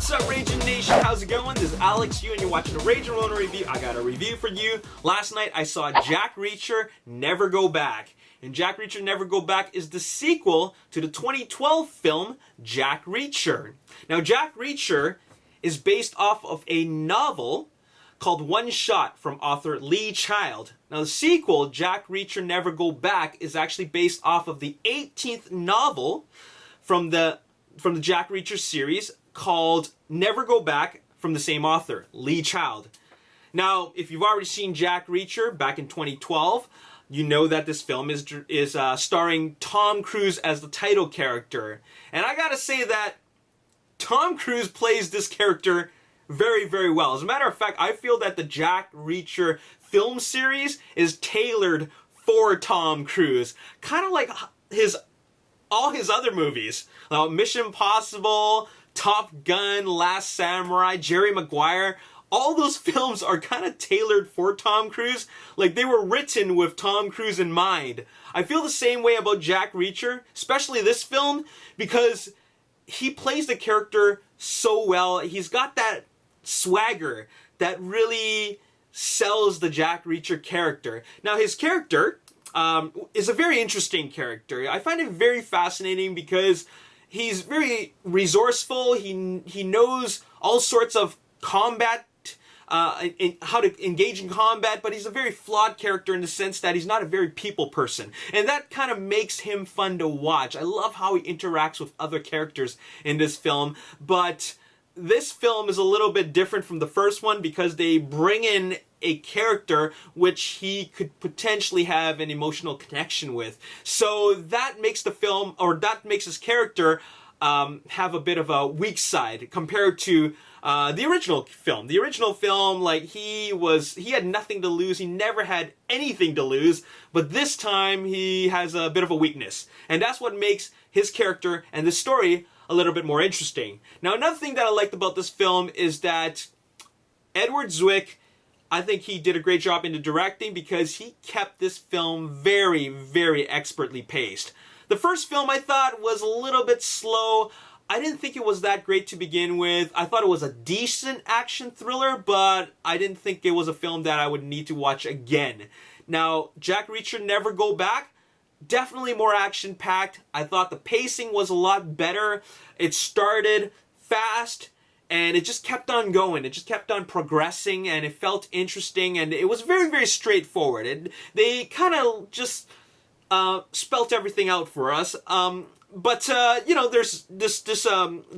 What's up, Ragin Nation? How's it going? This is Alex, and you're watching a Ragin Ronin review. I got a review for you. Last night I saw Jack Reacher Never Go Back. And Jack Reacher Never Go Back is the sequel to the 2012 film Jack Reacher. Now, Jack Reacher is based off of a novel called One Shot from author Lee Child. Now, the sequel, Jack Reacher Never Go Back, is actually based off of the 18th novel from the Jack Reacher series called Never Go Back from the same author, Lee Child. Now, if you've already seen Jack Reacher back in 2012, you know that this film is starring Tom Cruise as the title character. And I gotta say that Tom Cruise plays this character very, very well. As a matter of fact, I feel that the Jack Reacher film series is tailored for Tom Cruise. Kind of like all his other movies. Mission Impossible, Top Gun, Last Samurai, Jerry Maguire. All those films are kind of tailored for Tom Cruise. Like, they were written with Tom Cruise in mind. I feel the same way about Jack Reacher, especially this film, because he plays the character so well. He's got that swagger that really sells the Jack Reacher character. Now, his character is a very interesting character. I find it very fascinating because he's very resourceful. He knows all sorts of combat, how to engage in combat, but he's a very flawed character in the sense that he's not a very people person. And that kind of makes him fun to watch. I love how he interacts with other characters in this film, but this film is a little bit different from the first one because they bring in a character which he could potentially have an emotional connection with. So that makes the film, or that makes his character have a bit of a weak side compared to the original film. The original film, like, he had nothing to lose. He never had anything to lose. But this time he has a bit of a weakness. And that's what makes his character and the story a little bit more interesting. Now, another thing that I liked about this film is that Edward Zwick, I think he did a great job in the directing because he kept this film very, very expertly paced. The first film I thought was a little bit slow. I didn't think it was that great to begin with. I thought it was a decent action thriller, but I didn't think it was a film that I would need to watch again. Now, Jack Reacher Never Go Back, definitely more action-packed. I thought the pacing was a lot better. It started fast, and it just kept on going. It just kept on progressing, and it felt interesting, and it was very, very straightforward. They kind of just spelt everything out for us. But you know, there's the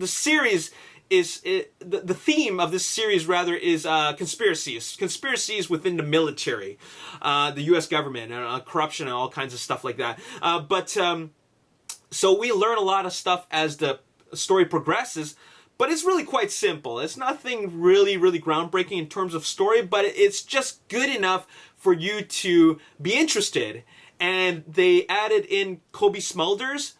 series is the theme of this series rather is conspiracies within the military, the U.S. government, corruption, and all kinds of stuff like that. So we learn a lot of stuff as the story progresses. But it's really quite simple. It's nothing really, really groundbreaking in terms of story, but it's just good enough for you to be interested. And they added in Cobie Smulders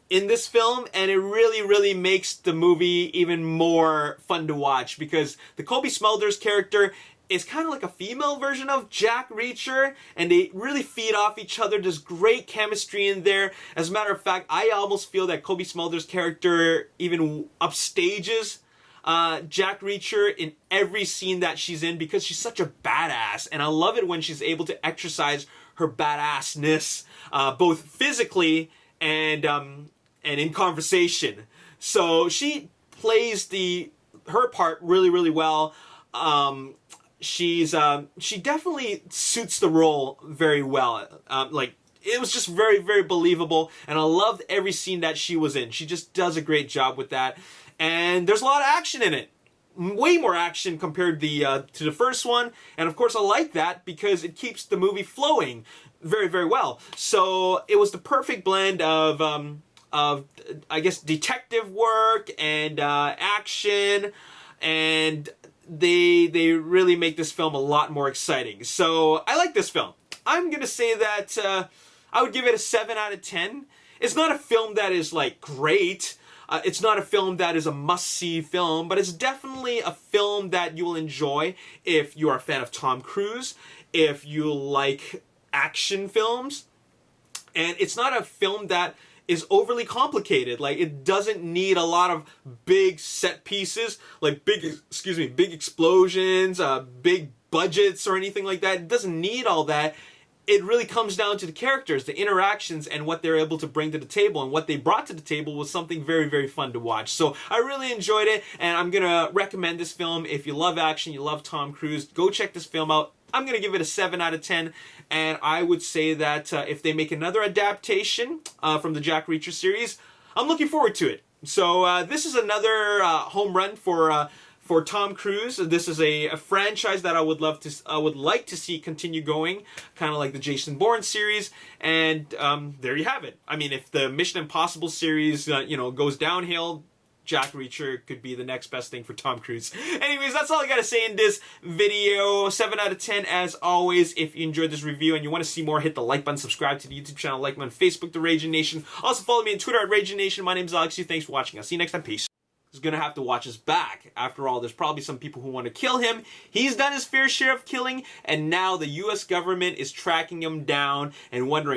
in this film, and it really, really makes the movie even more fun to watch because the Cobie Smulders character is kind of like a female version of Jack Reacher, and they really feed off each other. There's great chemistry in there. As a matter of fact, I almost feel that Cobie Smulders' character even upstages Jack Reacher in every scene that she's in because she's such a badass, and I love it when she's able to exercise her badassness, both physically and in conversation. So she plays her part really, really well. She definitely suits the role very well. Like, it was just very, very believable, and I loved every scene that she was in. She just does a great job with that, and there's a lot of action in it. Way more action compared to the first one, and of course I like that because it keeps the movie flowing very, very well. So it was the perfect blend of I guess detective work and action, and they really make this film a lot more exciting. So I like this film. I'm gonna say that I would give it a 7 out of 10. It's not a film that is like great. It's not a film that is a must-see film, but it's definitely a film that you will enjoy if you are a fan of Tom Cruise, if you like action films. And it's not a film that is overly complicated. Like, it doesn't need a lot of big set pieces, like big explosions, big budgets or anything like that. It doesn't need all that. It really comes down to the characters, the interactions, and what they're able to bring to the table. And what they brought to the table was something very, very fun to watch. So I really enjoyed it, and I'm gonna recommend this film. If you love action, you love Tom Cruise, go check this film out. I'm gonna give it a 7 out of 10, and I would say that if they make another adaptation from the Jack Reacher series, I'm looking forward to it. So this is another home run for Tom Cruise. This is a franchise that I would like to see continue going, kind of like the Jason Bourne series. And there you have it. I mean, if the Mission Impossible series, goes downhill, Jack Reacher could be the next best thing for Tom Cruise. Anyways, that's all I gotta say in this video. 7 out of 10 as always. If you enjoyed this review and you want to see more, hit the like button, subscribe to the YouTube channel, like me on Facebook, The Ragin Nation. Also follow me on Twitter at Ragin Nation. My name is Alex. Thanks for watching. I'll see you next time. Peace. He's gonna have to watch his back. After all, there's probably some people who want to kill him. He's done his fair share of killing, and now the US government is tracking him down and wondering